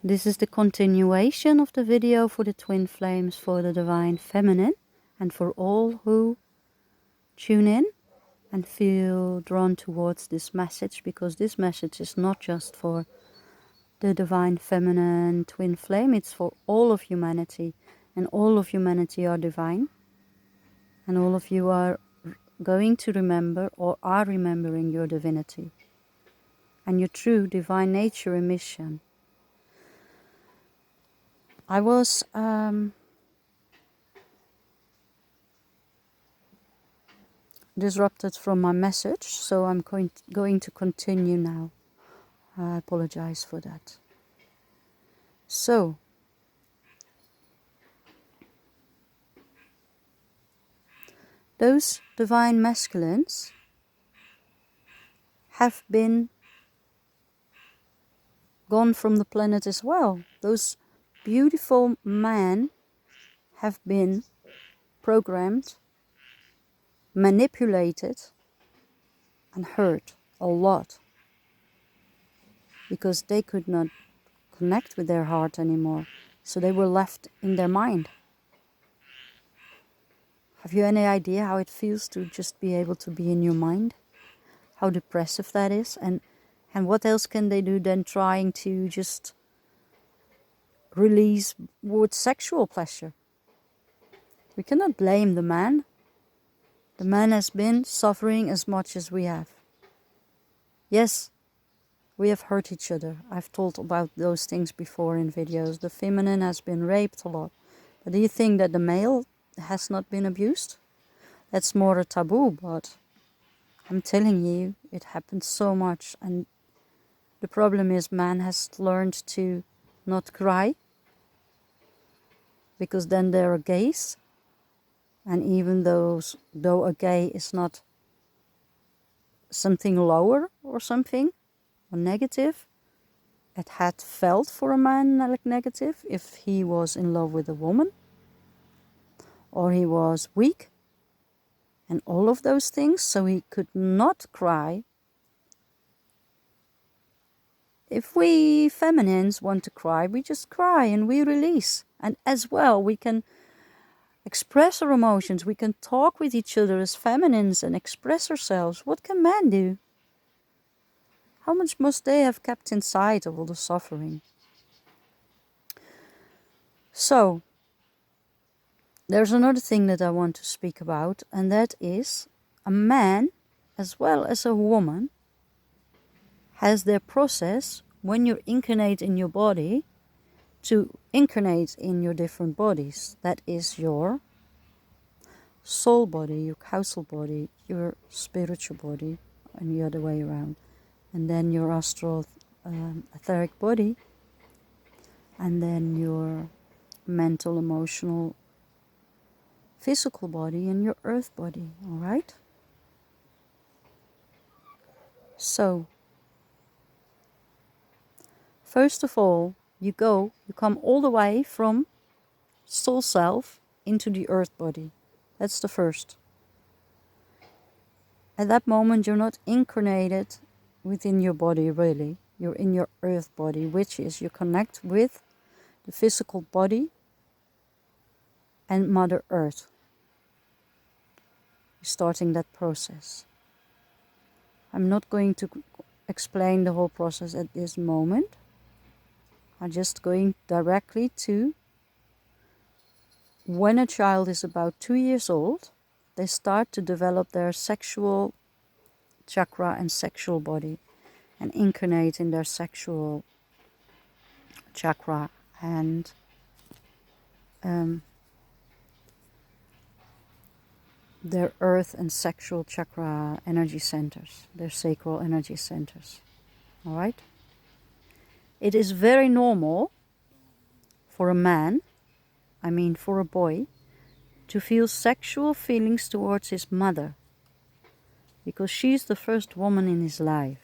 This is the continuation of the video for the twin flames for the divine feminine, and for all who tune in and feel drawn towards this message, because this message is not just for the divine feminine twin flame, it's for all of humanity, and all of humanity are divine, and all of you are going to remember or are remembering your divinity and your true divine nature and mission. I was disrupted from my message, so I'm going to continue now. I apologize for that. So, those divine masculines have been gone from the planet as well. Those beautiful men have been programmed, manipulated, and hurt a lot, because they could not connect with their heart anymore, so they were left in their mind. Have you any idea how it feels to just be able to be in your mind? How depressive that is, and what else can they do than trying to just release with sexual pleasure? We cannot blame the man. The man has been suffering as much as we have. Yes, we have hurt each other. I've told about those things before in videos. The feminine has been raped a lot. But do you think that the male has not been abused? That's more a taboo, but I'm telling you, it happens so much. And the problem is, man has learned to not cry, because then there are gays. And even though a gay is not something lower or something, or negative, it had felt for a man like negative if he was in love with a woman, or he was weak, and all of those things, so he could not cry. If we feminines want to cry, we just cry and we release. And as well, we can express our emotions. We can talk with each other as feminines and express ourselves. What can men do? How much must they have kept inside of all the suffering? So, there's another thing that I want to speak about, and that is a man as well as a woman has their process when you incarnate in your body to incarnate in your different bodies. That is your soul body, your causal body, your spiritual body, and the other way around. And then your astral etheric body, and then your mental, emotional, physical body, and your earth body, all right? So, first of all, you come all the way from soul self into the earth body. That's the first. At that moment, you're not incarnated within your body, really. You're in your earth body, which is you connect with the physical body and Mother Earth. You're starting that process. I'm not going to explain the whole process at this moment. I'm just going directly to when a child is about 2 years old, they start to develop their sexual chakra and sexual body, and incarnate in their sexual chakra and their earth and sexual chakra energy centers, their sacral energy centers. All right? It is very normal for a man, for a boy, to feel sexual feelings towards his mother, because she's the first woman in his life.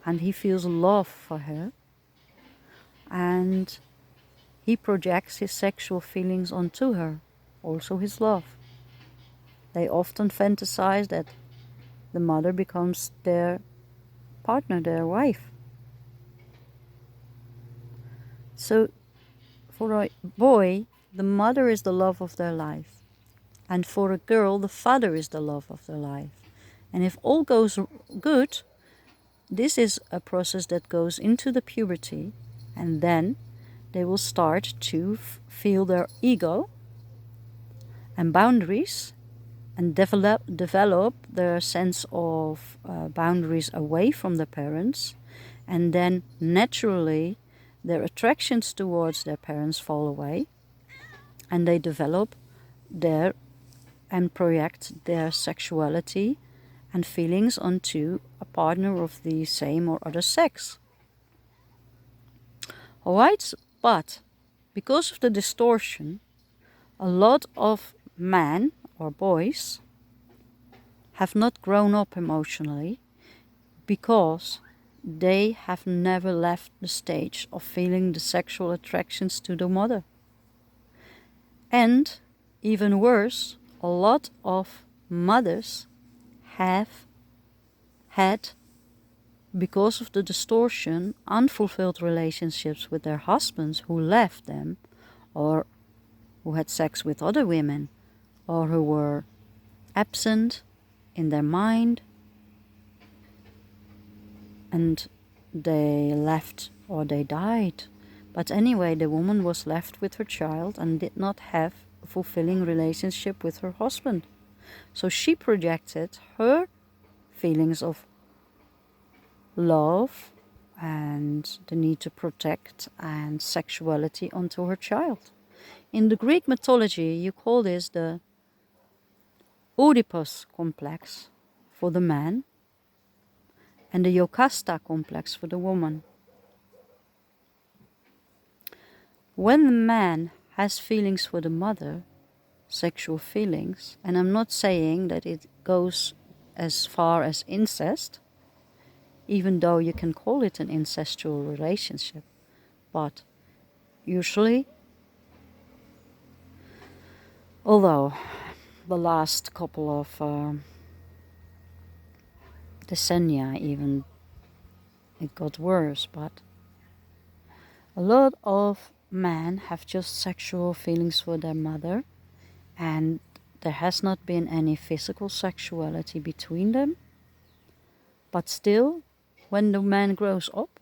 And he feels love for her, and he projects his sexual feelings onto her, also his love. They often fantasize that the mother becomes their partner, their wife. So for a boy, the mother is the love of their life. And for a girl, the father is the love of their life. And if all goes good, this is a process that goes into the puberty, and then they will start to feel their ego and boundaries and develop their sense of boundaries away from the parents, and then naturally their attractions towards their parents fall away, and they develop their and project their sexuality and feelings onto a partner of the same or other sex. Alright, but because of the distortion, a lot of men or boys have not grown up emotionally because they have never left the stage of feeling the sexual attractions to the mother. And even worse, a lot of mothers have had, because of the distortion, unfulfilled relationships with their husbands who left them, or who had sex with other women, or who were absent in their mind, and they left or they died. But anyway, the woman was left with her child and did not have a fulfilling relationship with her husband. So she projected her feelings of love and the need to protect and sexuality onto her child. In the Greek mythology, you call this the Oedipus complex for the man and the Yocasta complex for the woman. When the man has feelings for the mother, sexual feelings, and I'm not saying that it goes as far as incest, even though you can call it an incestual relationship, but usually, although the last couple of decennia even it got worse, but a lot of men have just sexual feelings for their mother, and there has not been any physical sexuality between them. But still, when the man grows up,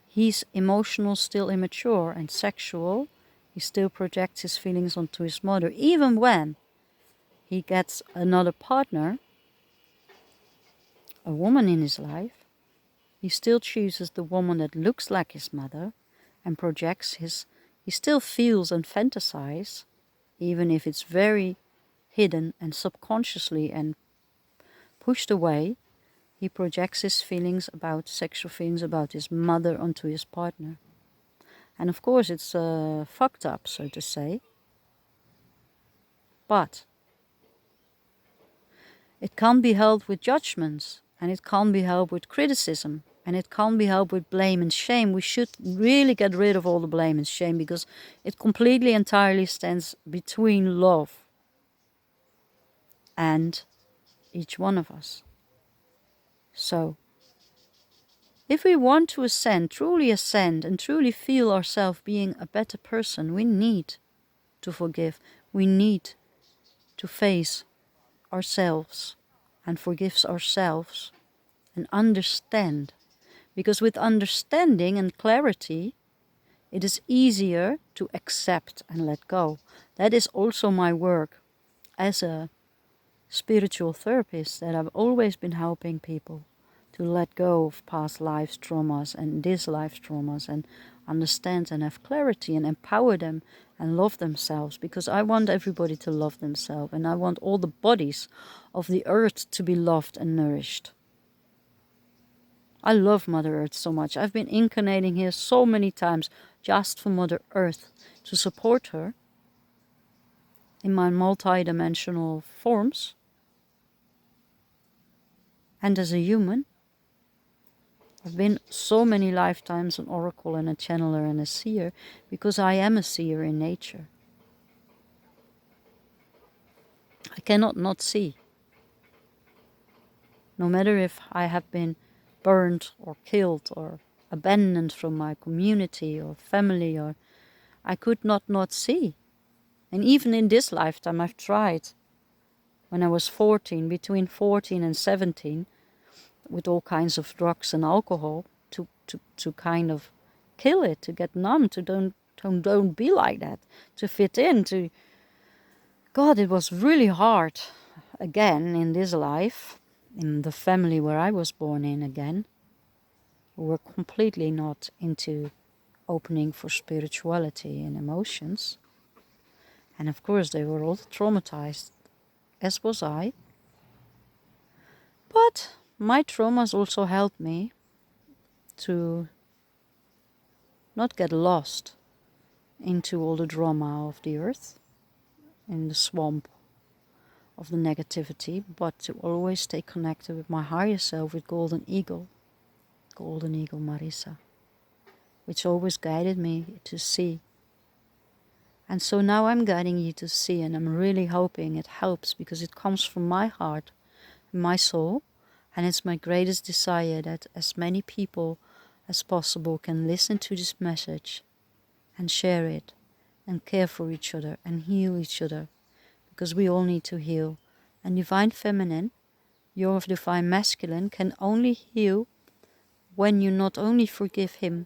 he's emotional, still immature, and sexual. He still projects his feelings onto his mother, even when he gets another partner, a woman in his life. He still chooses the woman that looks like his mother and projects his. He still feels and fantasizes, even if it's very hidden and subconsciously and pushed away. He projects his feelings about sexual feelings about his mother onto his partner. And of course, it's fucked up, so to say. But it can't be held with judgments, and it can't be held with criticism, and it can't be held with blame and shame. We should really get rid of all the blame and shame, because it completely entirely stands between love and each one of us. So, if we want to ascend, and truly feel ourselves being a better person, we need to forgive. We need to face ourselves and forgive ourselves and understand. Because with understanding and clarity, it is easier to accept and let go. That is also my work as a spiritual therapist, that I've always been helping people to let go of past lives traumas and this life's traumas, and understand and have clarity and empower them and love themselves, because I want everybody to love themselves, and I want all the bodies of the earth to be loved and nourished. I love Mother Earth so much. I've been incarnating here so many times just for Mother Earth, to support her in my multi-dimensional forms. And as a human, I've been so many lifetimes an oracle and a channeler and a seer, because I am a seer in nature. I cannot not see. No matter if I have been burned or killed or abandoned from my community or family, or I could not see. And even in this lifetime, I've tried. When I was 14, between 14 and 17, with all kinds of drugs and alcohol, to kind of kill it, to get numb, to don't be like that, to fit in, to... God, it was really hard. Again, in this life, in the family where I was born in again, who were completely not into opening for spirituality and emotions. And of course, they were all traumatized, as was I. But my traumas also helped me to not get lost into all the drama of the earth, in the swamp of the negativity, but to always stay connected with my higher self, with Golden Eagle Marisa, which always guided me to see. And so now I'm guiding you to see, and I'm really hoping it helps, because it comes from my heart, my soul, and it's my greatest desire that as many people as possible can listen to this message and share it and care for each other and heal each other, because we all need to heal. And Divine Feminine, your Divine Masculine, can only heal when you not only forgive him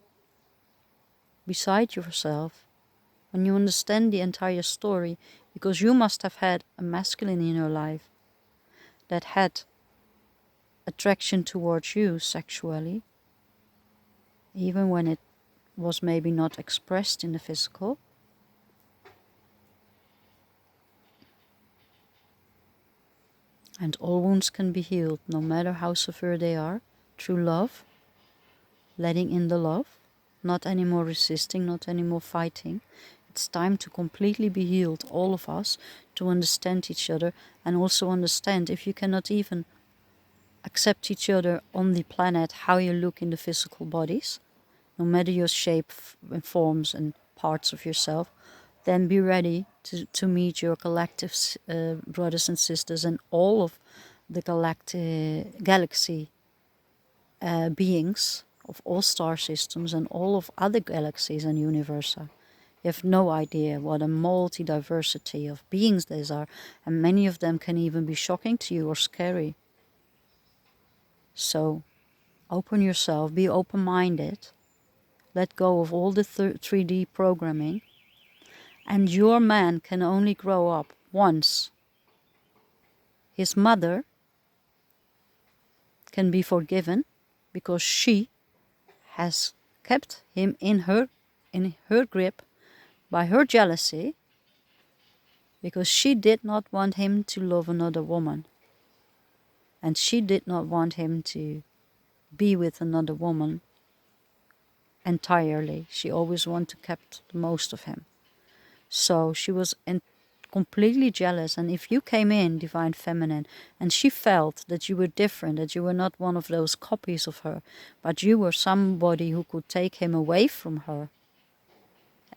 beside yourself, when you understand the entire story, because you must have had a masculine in your life that had attraction towards you sexually, even when it was maybe not expressed in the physical. And all wounds can be healed, no matter how severe they are, through love, letting in the love, not anymore resisting, not anymore fighting. It's time to completely be healed, all of us, to understand each other, and also understand, if you cannot even accept each other on the planet, how you look in the physical bodies, no matter your shape and forms and parts of yourself, then be ready to meet your collective brothers and sisters and all of the galaxy beings of all star systems and all of other galaxies and universa. You have no idea what a multi-diversity of beings these are, and many of them can even be shocking to you or scary. So open yourself, be open-minded, let go of all the 3D programming, and your man can only grow up once. His mother can be forgiven because she has kept him in her grip by her jealousy, because she did not want him to love another woman, and she did not want him to be with another woman entirely. She always wanted to keep the most of him. So she was completely jealous. And if you came in, Divine Feminine, and she felt that you were different, that you were not one of those copies of her, but you were somebody who could take him away from her,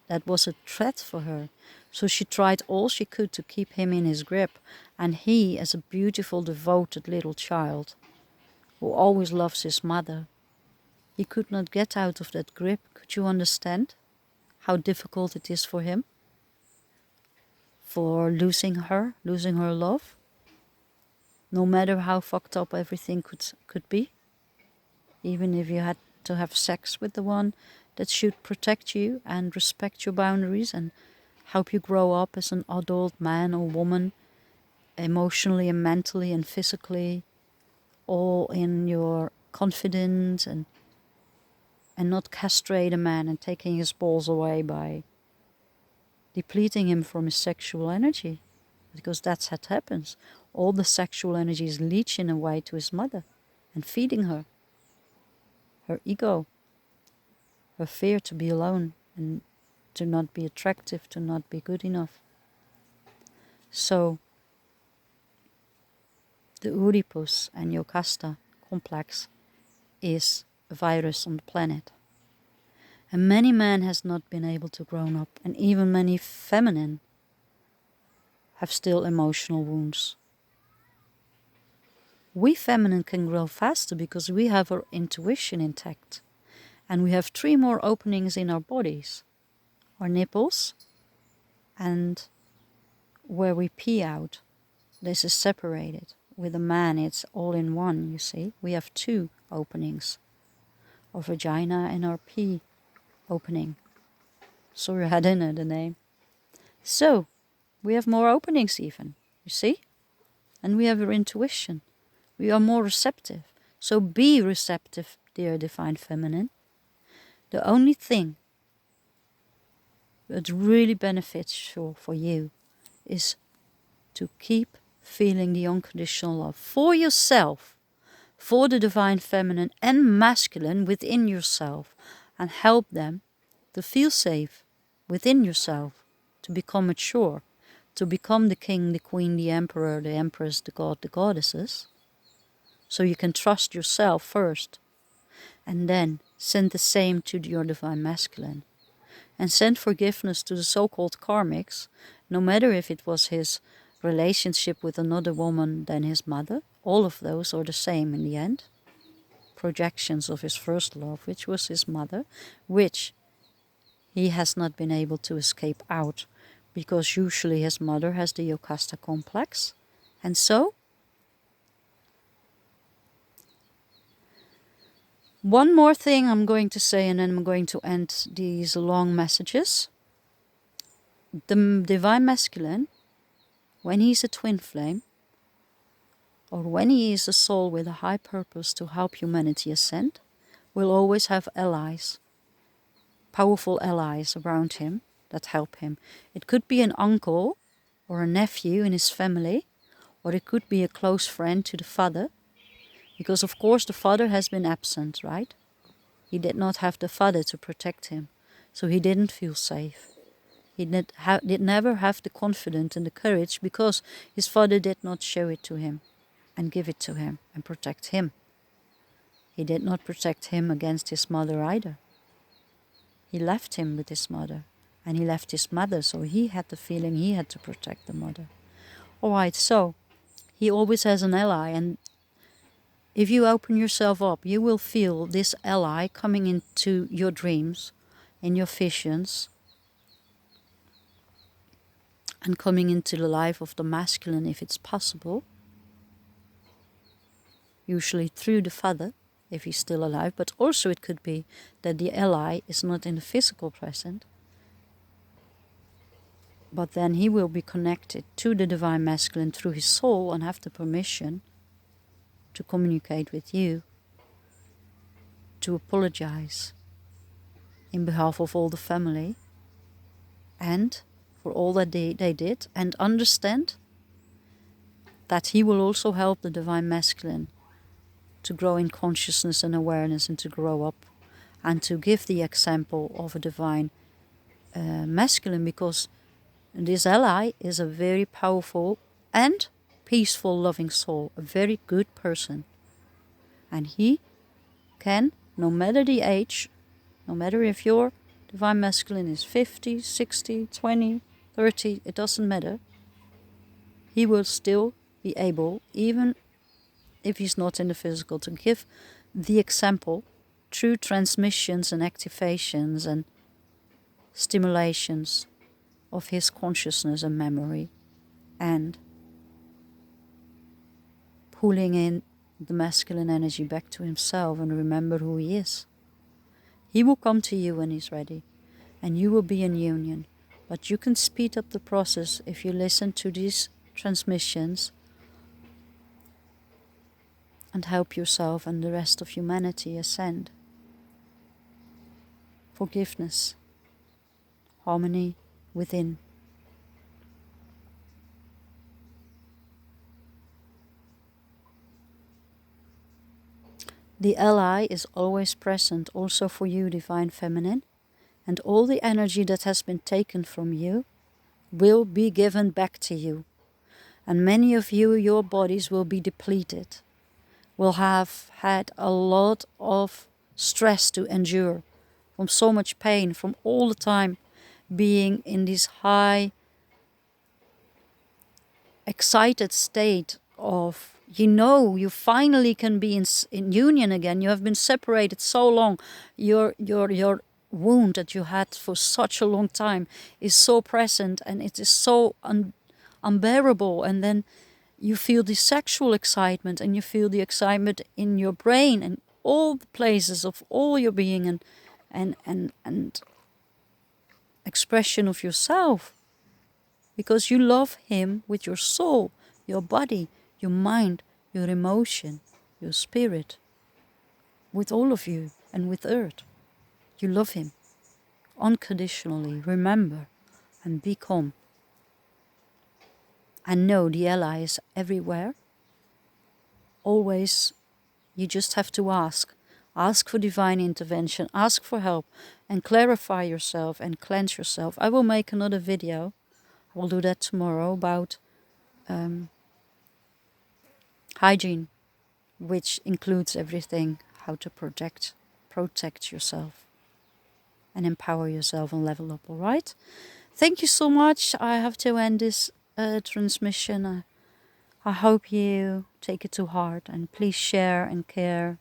that was a threat for her. So she tried all she could to keep him in his grip. And he, as a beautiful, devoted little child, who always loves his mother, he could not get out of that grip. Could you understand how difficult it is for him? For losing her love, no matter how fucked up everything could be, even if you had to have sex with the one that should protect you and respect your boundaries and help you grow up as an adult man or woman, emotionally and mentally and physically, all in your confidence, and not castrate a man and taking his balls away by depleting him from his sexual energy, because that's what happens. All the sexual energy is leeching away to his mother and feeding her ego, her fear to be alone and to not be attractive, to not be good enough. So the Oedipus and Yocasta complex is a virus on the planet. And many men has not been able to grow up, and even many feminine have still emotional wounds. We feminine can grow faster because we have our intuition intact. And we have 3 more openings in our bodies. Our nipples and where we pee out. This is separated. With a man, it's all in one, you see. We have 2 openings. Our vagina and our pee opening. Sorry, I didn't know the name. So, we have more openings even, you see? And we have our intuition. We are more receptive. So be receptive, dear Divine Feminine. The only thing that's really beneficial for you is to keep feeling the unconditional love for yourself, for the Divine Feminine and Masculine within yourself, and help them to feel safe within yourself, to become mature, to become the king, the queen, the emperor, the empress, the god, the goddesses. So you can trust yourself first, and then send the same to your Divine Masculine. And send forgiveness to the so-called karmics, no matter if it was his relationship with another woman than his mother. All of those are the same in the end. Projections of his first love, which was his mother, which he has not been able to escape out, because usually his mother has the Yocasta complex. And so, one more thing I'm going to say, and then I'm going to end these long messages. The Divine Masculine, when he's a twin flame, or when he is a soul with a high purpose to help humanity ascend, will always have allies, powerful allies around him that help him. It could be an uncle or a nephew in his family, or it could be a close friend to the father, because of course the father has been absent, right? He did not have the father to protect him, so he didn't feel safe. He did never have the confidence and the courage, because his father did not show it to him and give it to him and protect him. He did not protect him against his mother either. He left him with his mother, and he left his mother, so he had the feeling he had to protect the mother. Alright, so he always has an ally, and if you open yourself up, you will feel this ally coming into your dreams, in your visions, and coming into the life of the masculine if it's possible. Usually through the father, if he's still alive, but also it could be that the ally is not in the physical present, but then he will be connected to the Divine Masculine through his soul and have the permission to communicate with you, to apologize in behalf of all the family and for all that they did, and understand that he will also help the Divine Masculine to grow in consciousness and awareness, and to grow up and to give the example of a Divine Masculine, because this ally is a very powerful and peaceful, loving soul, a very good person. And he can, no matter the age, no matter if your Divine Masculine is 50, 60, 20, 30, it doesn't matter. He will still be able, even if he's not in the physical, to give the example through transmissions and activations and stimulations of his consciousness and memory, and pulling in the masculine energy back to himself and remember who he is. He will come to you when he's ready, and you will be in union. But you can speed up the process if you listen to these transmissions and help yourself and the rest of humanity ascend. Forgiveness, harmony within. The ally is always present also for you, Divine Feminine, and all the energy that has been taken from you will be given back to you. And many of you, your bodies will be depleted, will have had a lot of stress to endure, from so much pain, from all the time being in this high, excited state of You know you finally can be in union again. You have been separated so long. Your wound that you had for such a long time is so present, and it is so unbearable. And then you feel the sexual excitement, and you feel the excitement in your brain and all the places of all your being, and expression of yourself, because you love him with your soul, your body, your mind, your emotion, your spirit, with all of you, and with earth. You love him unconditionally. Remember and be calm. And know the ally is everywhere. Always, you just have to ask. Ask for divine intervention, ask for help, and clarify yourself and cleanse yourself. I will make another video, I will do that tomorrow, about hygiene, which includes everything, how to protect yourself and empower yourself and level up, all right? Thank you so much. I have to end this transmission. I hope you take it to heart, and please share and care,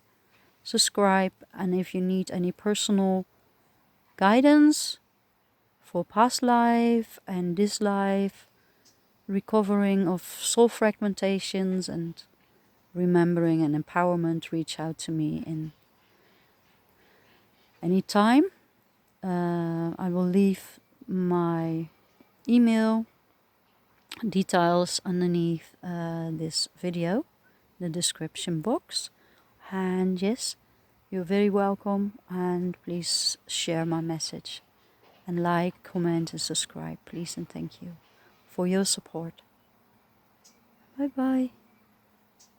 subscribe, and if you need any personal guidance for past life and this life, recovering of soul fragmentations and remembering and empowerment, reach out to me in any time. I will leave my email details underneath this video, the description box. And yes, you're very welcome, and please share my message and like, comment and subscribe, please, and thank you for your support. Bye bye.